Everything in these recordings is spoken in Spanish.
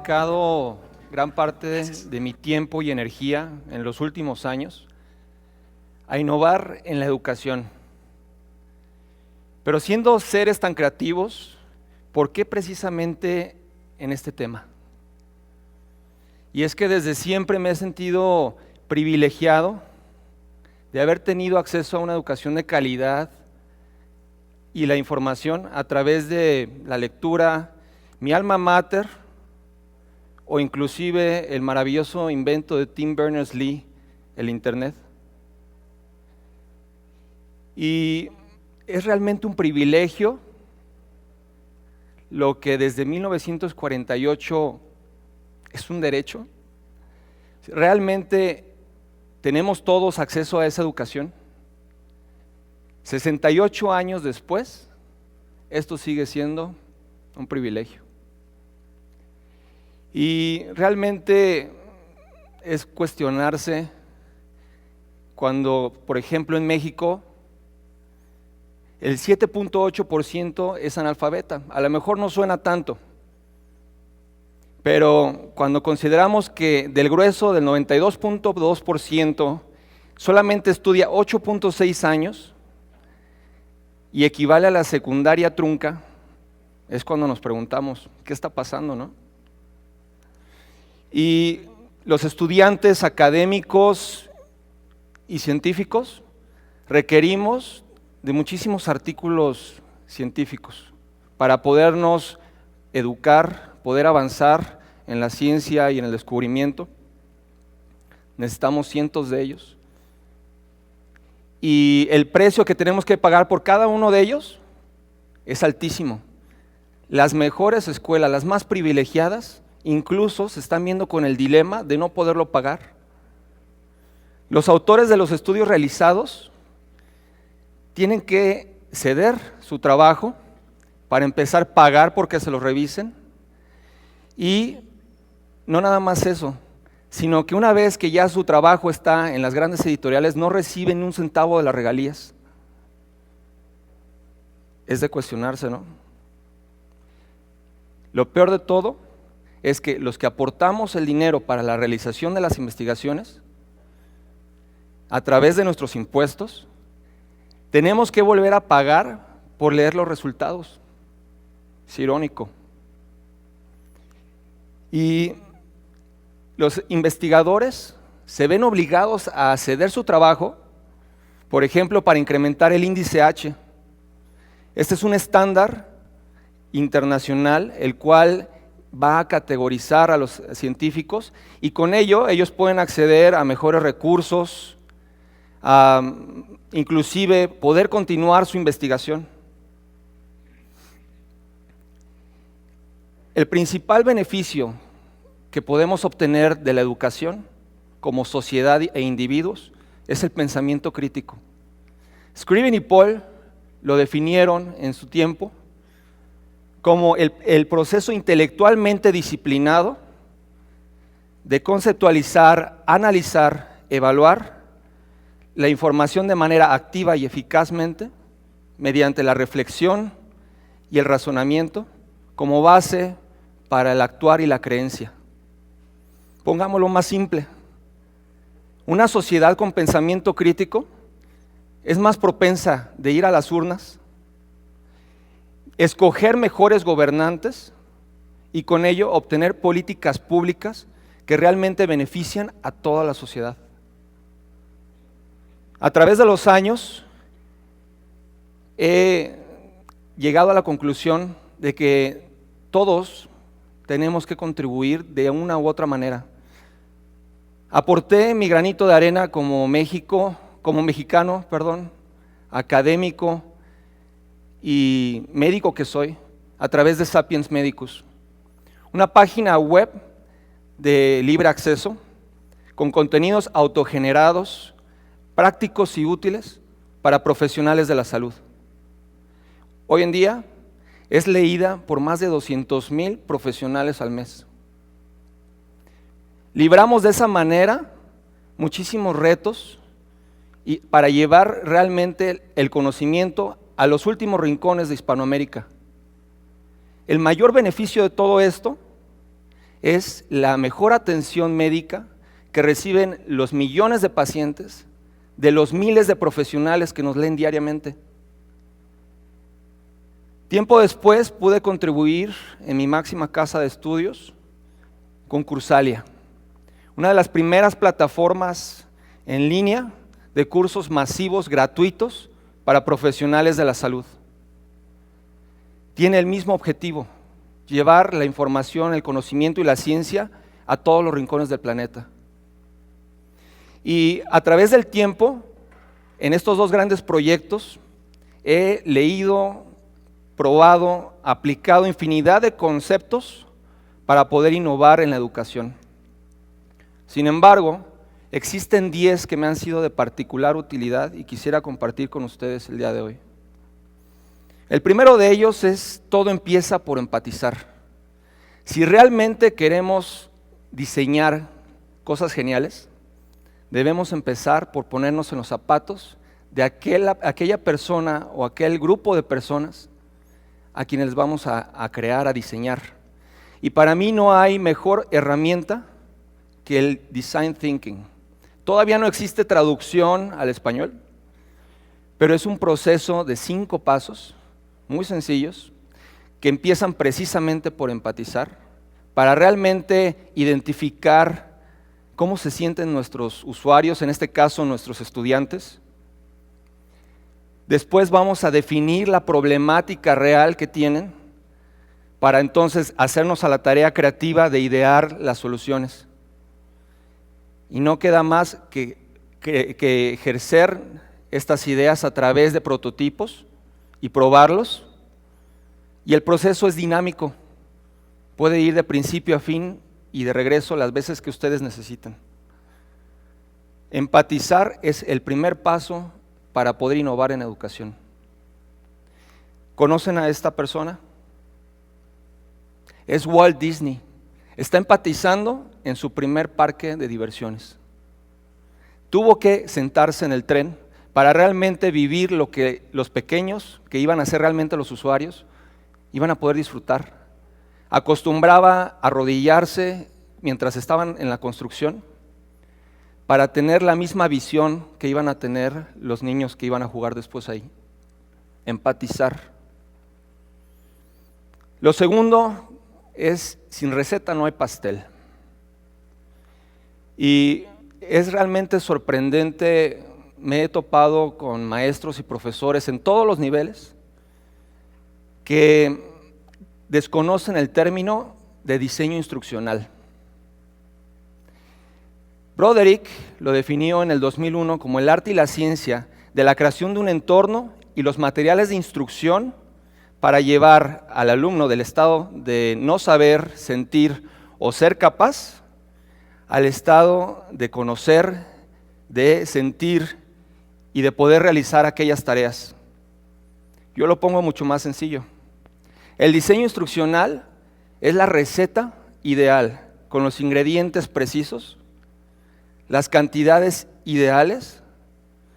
dedicado gran parte de mi tiempo y energía en los últimos años a innovar en la educación. Pero siendo seres tan creativos, ¿por qué precisamente en este tema? Y es que desde siempre me he sentido privilegiado de haber tenido acceso a una educación de calidad y la información a través de la lectura, mi alma mater, o inclusive el maravilloso invento de Tim Berners-Lee, el Internet. Y es realmente un privilegio lo que desde 1948 es un derecho. Realmente tenemos todos acceso a esa educación. 68 años después, esto sigue siendo un privilegio. Y realmente es cuestionarse cuando, por ejemplo, en México, el 7.8% es analfabeta. A lo mejor no suena tanto, pero cuando consideramos que del grueso del 92.2% solamente estudia 8.6 años y equivale a la secundaria trunca, es cuando nos preguntamos, ¿qué está pasando, no? Y los estudiantes académicos y científicos requerimos de muchísimos artículos científicos para podernos educar, poder avanzar en la ciencia y en el descubrimiento. Necesitamos cientos de ellos. Y el precio que tenemos que pagar por cada uno de ellos es altísimo. Las mejores escuelas, las más privilegiadas, incluso se están viendo con el dilema de no poderlo pagar. Los autores de los estudios realizados tienen que ceder su trabajo para empezar a pagar porque se los revisen. Y no nada más eso, sino que una vez que ya su trabajo está en las grandes editoriales, no reciben ni un centavo de las regalías. Es de cuestionarse, ¿no? Lo peor de todo es que los que aportamos el dinero para la realización de las investigaciones, a través de nuestros impuestos, tenemos que volver a pagar por leer los resultados. Es irónico. Y los investigadores se ven obligados a ceder su trabajo, por ejemplo, para incrementar el índice H. Este es un estándar internacional, el cual va a categorizar a los científicos y con ello ellos pueden acceder a mejores recursos, a inclusive poder continuar su investigación. El principal beneficio que podemos obtener de la educación como sociedad e individuos es el pensamiento crítico. Scriven y Paul lo definieron en su tiempo como el proceso intelectualmente disciplinado de conceptualizar, analizar, evaluar la información de manera activa y eficazmente mediante la reflexión y el razonamiento como base para el actuar y la creencia. Pongámoslo más simple. Una sociedad con pensamiento crítico es más propensa de ir a las urnas, escoger mejores gobernantes y con ello obtener políticas públicas que realmente benefician a toda la sociedad. A través de los años he llegado a la conclusión de que todos tenemos que contribuir de una u otra manera. Aporté mi granito de arena como mexicano, académico y médico que soy, a través de Sapiens Medicus, una página web de libre acceso con contenidos autogenerados, prácticos y útiles para profesionales de la salud. Hoy en día es leída por más de 200,000 profesionales al mes. Libramos de esa manera muchísimos retos y para llevar realmente el conocimiento a los últimos rincones de Hispanoamérica. El mayor beneficio de todo esto es la mejor atención médica que reciben los millones de pacientes, de los miles de profesionales que nos leen diariamente. Tiempo después pude contribuir en mi máxima casa de estudios con Cursalia, una de las primeras plataformas en línea de cursos masivos gratuitos para profesionales de la salud. Tiene el mismo objetivo: llevar la información, el conocimiento y la ciencia a todos los rincones del planeta. Y a través del tiempo, en estos dos grandes proyectos, he leído, probado, aplicado infinidad de conceptos para poder innovar en la educación. Sin embargo, existen 10 que me han sido de particular utilidad y quisiera compartir con ustedes el día de hoy. El primero de ellos es: todo empieza por empatizar. Si realmente queremos diseñar cosas geniales, debemos empezar por ponernos en los zapatos de aquella persona o aquel grupo de personas a quienes vamos a crear, a diseñar. Y para mí no hay mejor herramienta que el design thinking. Todavía no existe traducción al español, pero es un proceso de 5 pasos muy sencillos que empiezan precisamente por empatizar, para realmente identificar cómo se sienten nuestros usuarios, en este caso nuestros estudiantes. Después vamos a definir la problemática real que tienen, para entonces hacernos a la tarea creativa de idear las soluciones. Y no queda más que ejercer estas ideas a través de prototipos y probarlos. Y el proceso es dinámico, puede ir de principio a fin y de regreso las veces que ustedes necesitan. Empatizar es el primer paso para poder innovar en educación. ¿Conocen a esta persona? Es Walt Disney. Está empatizando en su primer parque de diversiones. Tuvo que sentarse en el tren para realmente vivir lo que los pequeños, que iban a ser realmente los usuarios, iban a poder disfrutar. Acostumbraba a arrodillarse mientras estaban en la construcción para tener la misma visión que iban a tener los niños que iban a jugar después ahí. Empatizar. Lo segundo es: sin receta no hay pastel. Y es realmente sorprendente, me he topado con maestros y profesores en todos los niveles que desconocen el término de diseño instruccional. Broderick lo definió en el 2001 como el arte y la ciencia de la creación de un entorno y los materiales de instrucción para llevar al alumno del estado de no saber, sentir o ser capaz al estado de conocer, de sentir y de poder realizar aquellas tareas. Yo lo pongo mucho más sencillo. El diseño instruccional es la receta ideal, con los ingredientes precisos, las cantidades ideales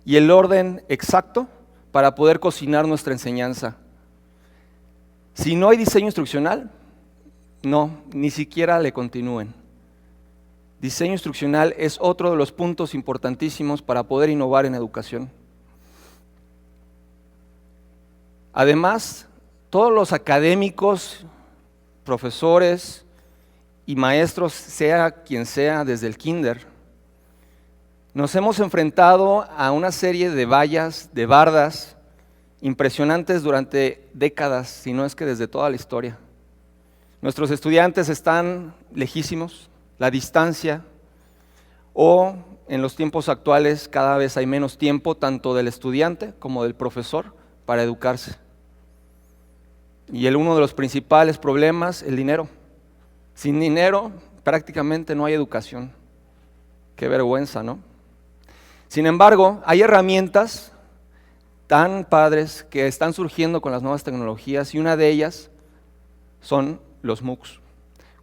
y el orden exacto para poder cocinar nuestra enseñanza. Si no hay diseño instruccional, no, ni siquiera le continúen. Diseño instruccional es otro de los puntos importantísimos para poder innovar en educación. Además, todos los académicos, profesores y maestros, sea quien sea, desde el kinder, nos hemos enfrentado a una serie de vallas, de bardas impresionantes durante décadas, si no es que desde toda la historia. Nuestros estudiantes están lejísimos, la distancia, o en los tiempos actuales cada vez hay menos tiempo tanto del estudiante como del profesor para educarse. Y uno de los principales problemas, el dinero. Sin dinero prácticamente no hay educación. Qué vergüenza, ¿no? Sin embargo, hay herramientas tan padres que están surgiendo con las nuevas tecnologías y una de ellas son los MOOCs.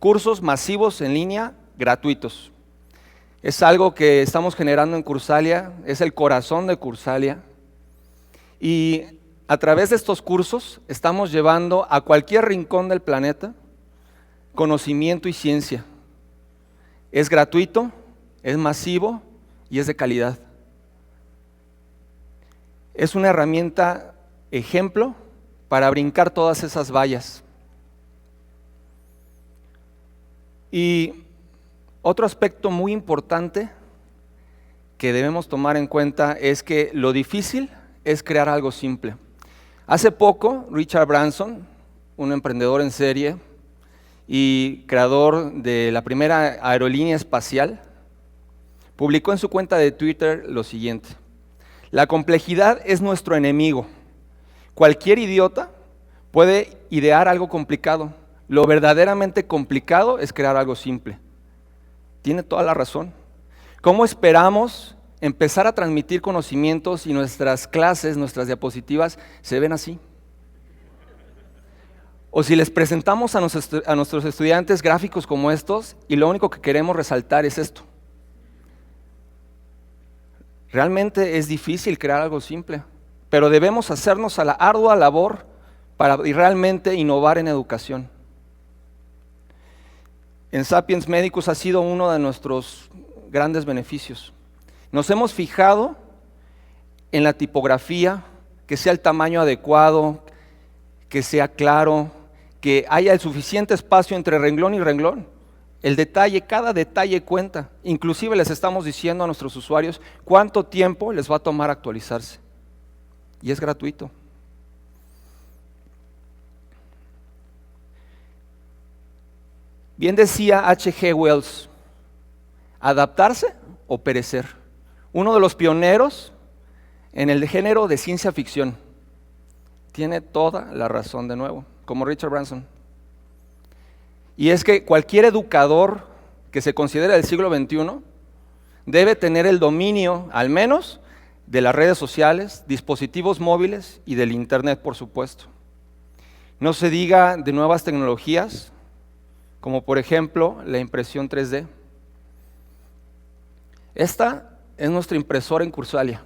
Cursos masivos en línea gratuitos. Es algo que estamos generando en Cursalia, es el corazón de Cursalia. Y a través de estos cursos estamos llevando a cualquier rincón del planeta conocimiento y ciencia. Es gratuito, es masivo y es de calidad. Es una herramienta ejemplo para brincar todas esas vallas. Y otro aspecto muy importante que debemos tomar en cuenta es que lo difícil es crear algo simple. Hace poco, Richard Branson, un emprendedor en serie y creador de la primera aerolínea espacial, publicó en su cuenta de Twitter lo siguiente: la complejidad es nuestro enemigo. Cualquier idiota puede idear algo complicado. Lo verdaderamente complicado es crear algo simple. Tiene toda la razón. ¿Cómo esperamos empezar a transmitir conocimientos y nuestras clases, nuestras diapositivas se ven así? O si les presentamos a nuestros estudiantes gráficos como estos y lo único que queremos resaltar es esto. Realmente es difícil crear algo simple, pero debemos hacernos a la ardua labor para realmente innovar en educación. En Sapiens Medicus ha sido uno de nuestros grandes beneficios. Nos hemos fijado en la tipografía, que sea el tamaño adecuado, que sea claro, que haya el suficiente espacio entre renglón y renglón. El detalle, cada detalle cuenta. Inclusive les estamos diciendo a nuestros usuarios cuánto tiempo les va a tomar actualizarse. Y es gratuito. Bien decía H.G. Wells, adaptarse o perecer. Uno de los pioneros en el género de ciencia ficción. Tiene toda la razón de nuevo, como Richard Branson. Y es que cualquier educador que se considere del siglo XXI debe tener el dominio, al menos, de las redes sociales, dispositivos móviles y del internet, por supuesto. No se diga de nuevas tecnologías, como por ejemplo la impresión 3D. Esta es nuestra impresora en Cursalia,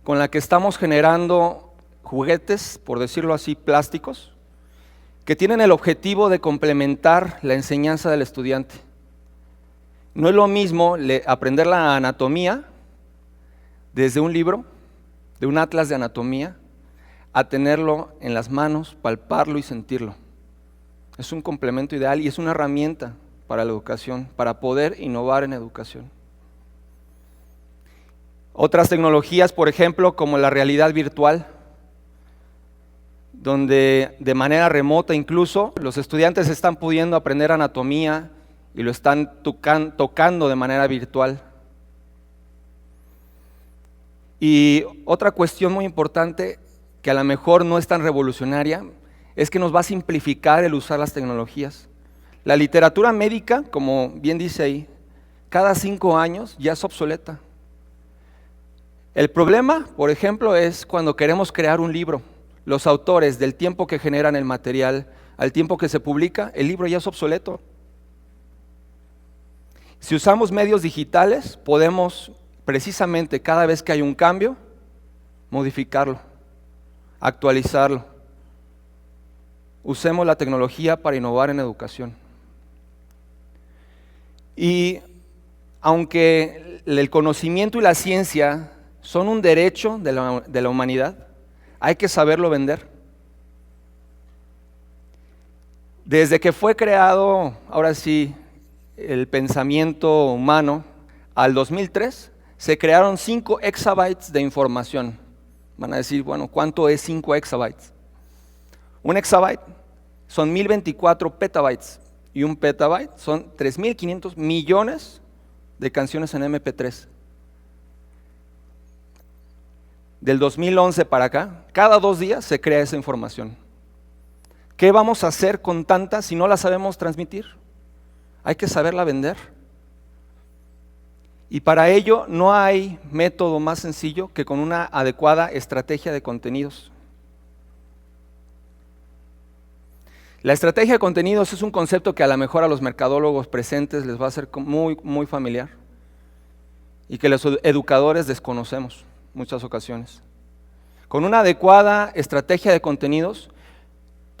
con la que estamos generando juguetes, por decirlo así, plásticos, que tienen el objetivo de complementar la enseñanza del estudiante. No es lo mismo aprender la anatomía desde un libro, de un atlas de anatomía, a tenerlo en las manos, palparlo y sentirlo. Es un complemento ideal y es una herramienta para la educación, para poder innovar en educación. Otras tecnologías, por ejemplo, como la realidad virtual, donde de manera remota incluso los estudiantes están pudiendo aprender anatomía y lo están tocando de manera virtual. Y otra cuestión muy importante, que a lo mejor no es tan revolucionaria, es que nos va a simplificar el usar las tecnologías. La literatura médica, como bien dice ahí, cada 5 años ya es obsoleta. El problema, por ejemplo, es cuando queremos crear un libro. Los autores, del tiempo que generan el material al tiempo que se publica, el libro ya es obsoleto. Si usamos medios digitales, podemos precisamente cada vez que hay un cambio, modificarlo, actualizarlo. Usemos la tecnología para innovar en educación. Y aunque el conocimiento y la ciencia son un derecho de la humanidad, hay que saberlo vender. Desde que fue creado, ahora sí, el pensamiento humano, al 2003, se crearon 5 exabytes de información. Van a decir, bueno, ¿cuánto es 5 exabytes? Un exabyte son 1024 petabytes y un petabyte son 3.500 millones de canciones en MP3. Del 2011 para acá, cada 2 días se crea esa información. ¿Qué vamos a hacer con tantas si no la sabemos transmitir? Hay que saberla vender. Y para ello no hay método más sencillo que con una adecuada estrategia de contenidos. La estrategia de contenidos es un concepto que a lo mejor a los mercadólogos presentes les va a ser muy, muy familiar y que los educadores desconocemos en muchas ocasiones. Con una adecuada estrategia de contenidos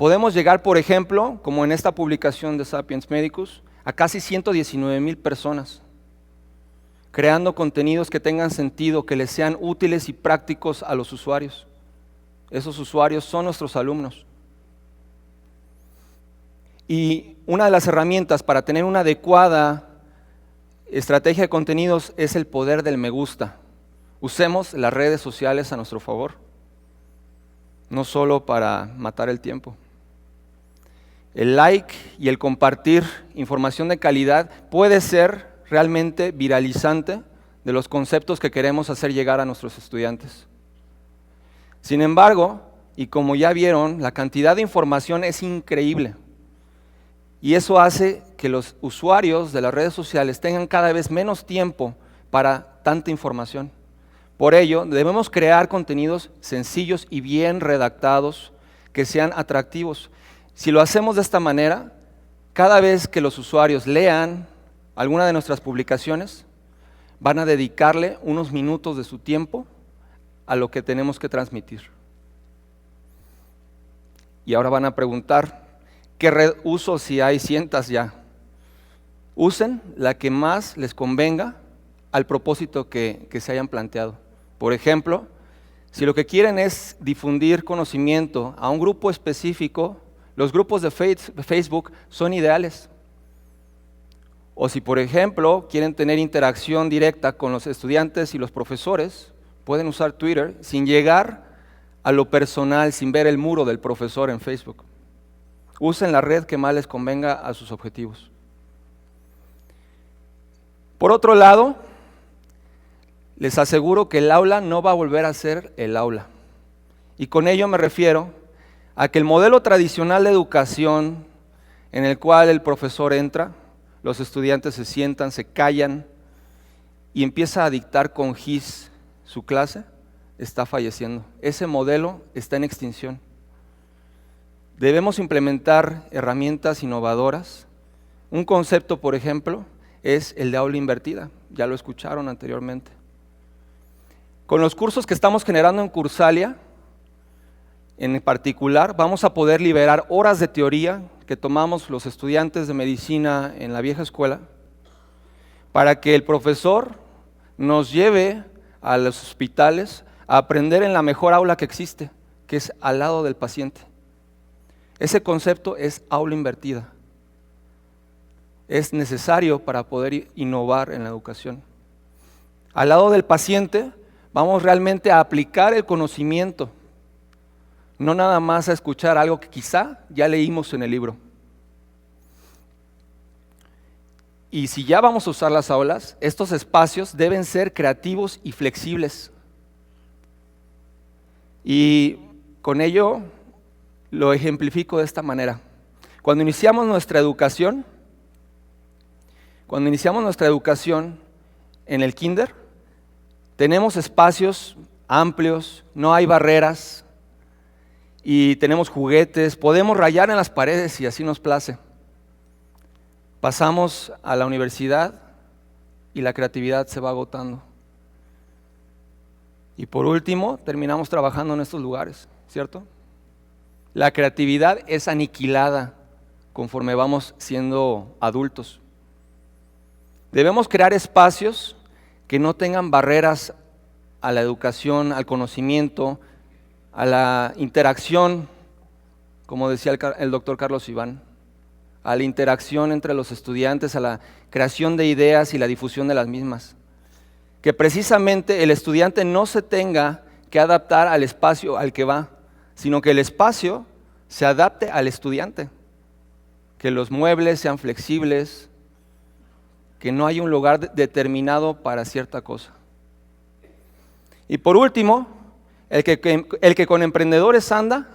Podemos llegar, por ejemplo, como en esta publicación de Sapiens Medicus, a casi 119,000 personas, creando contenidos que tengan sentido, que les sean útiles y prácticos a los usuarios. Esos usuarios son nuestros alumnos. Y una de las herramientas para tener una adecuada estrategia de contenidos es el poder del me gusta. Usemos las redes sociales a nuestro favor, no solo para matar el tiempo. El like y el compartir información de calidad puede ser realmente viralizante de los conceptos que queremos hacer llegar a nuestros estudiantes. Sin embargo, y como ya vieron, la cantidad de información es increíble. Y eso hace que los usuarios de las redes sociales tengan cada vez menos tiempo para tanta información. Por ello, debemos crear contenidos sencillos y bien redactados que sean atractivos. Si lo hacemos de esta manera, cada vez que los usuarios lean alguna de nuestras publicaciones, van a dedicarle unos minutos de su tiempo a lo que tenemos que transmitir. Y ahora van a preguntar, ¿qué red uso si hay cientos ya? Usen la que más les convenga al propósito que se hayan planteado. Por ejemplo, si lo que quieren es difundir conocimiento a un grupo específico, los grupos de Facebook son ideales. O si, por ejemplo, quieren tener interacción directa con los estudiantes y los profesores, pueden usar Twitter sin llegar a lo personal, sin ver el muro del profesor en Facebook. Usen la red que más les convenga a sus objetivos. Por otro lado, les aseguro que el aula no va a volver a ser el aula. Y con ello me refiero a que el modelo tradicional de educación en el cual el profesor entra, los estudiantes se sientan, se callan y empieza a dictar con gis su clase, está falleciendo. Ese modelo está en extinción. Debemos implementar herramientas innovadoras. Un concepto, por ejemplo, es el de aula invertida. Ya lo escucharon anteriormente. Con los cursos que estamos generando en Cursalia, en particular, vamos a poder liberar horas de teoría que tomamos los estudiantes de medicina en la vieja escuela, para que el profesor nos lleve a los hospitales a aprender en la mejor aula que existe, que es al lado del paciente. Ese concepto es aula invertida. Es necesario para poder innovar en la educación. Al lado del paciente vamos realmente a aplicar el conocimiento, no nada más a escuchar algo que quizá ya leímos en el libro. Y si ya vamos a usar las aulas, estos espacios deben ser creativos y flexibles. Y con ello lo ejemplifico de esta manera. Cuando iniciamos nuestra educación en el kinder, tenemos espacios amplios, no hay barreras y tenemos juguetes, podemos rayar en las paredes si así nos place. Pasamos a la universidad y la creatividad se va agotando. Y por último, terminamos trabajando en estos lugares, ¿cierto? La creatividad es aniquilada conforme vamos siendo adultos. Debemos crear espacios que no tengan barreras a la educación, al conocimiento, a la interacción, como decía el doctor Carlos Iván, a la interacción entre los estudiantes, a la creación de ideas y la difusión de las mismas. Que precisamente el estudiante no se tenga que adaptar al espacio al que va, sino que el espacio se adapte al estudiante. Que los muebles sean flexibles, que no haya un lugar determinado para cierta cosa. Y por último, el que con emprendedores anda,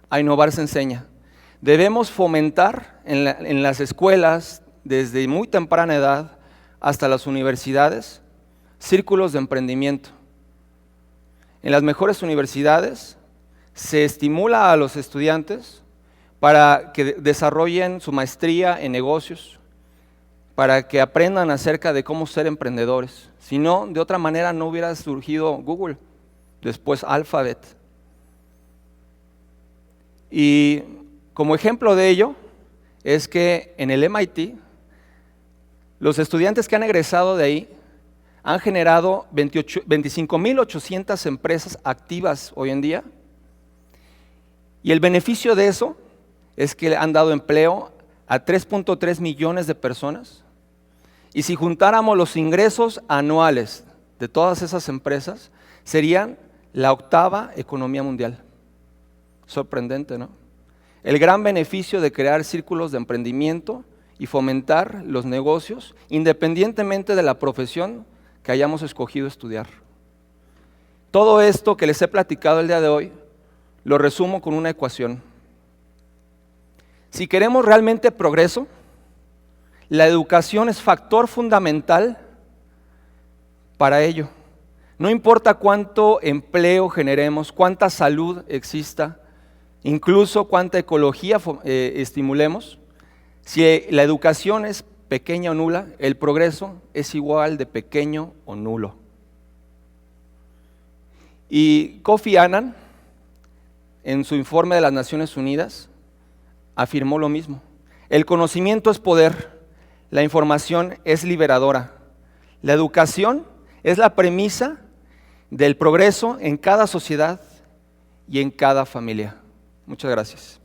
a innovar se enseña. Debemos fomentar en las escuelas, desde muy temprana edad hasta las universidades, círculos de emprendimiento. En las mejores universidades se estimula a los estudiantes para que desarrollen su maestría en negocios, para que aprendan acerca de cómo ser emprendedores. Si no, de otra manera no hubiera surgido Google, después Alphabet. Y Como ejemplo de ello es que en el MIT, los estudiantes que han egresado de ahí han generado 25.800 empresas activas hoy en día, y el beneficio de eso es que han dado empleo a 3.3 millones de personas, y si juntáramos los ingresos anuales de todas esas empresas, serían la 8ª economía mundial. Sorprendente, ¿no? El gran beneficio de crear círculos de emprendimiento y fomentar los negocios, independientemente de la profesión que hayamos escogido estudiar. Todo esto que les he platicado el día de hoy, lo resumo con una ecuación. Si queremos realmente progreso, la educación es factor fundamental para ello. No importa cuánto empleo generemos, cuánta salud exista, incluso cuánta ecología estimulemos, si la educación es pequeña o nula, el progreso es igual de pequeño o nulo. Y Kofi Annan, en su informe de las Naciones Unidas, afirmó lo mismo. El conocimiento es poder, la información es liberadora. La educación es la premisa del progreso en cada sociedad y en cada familia. Muchas gracias.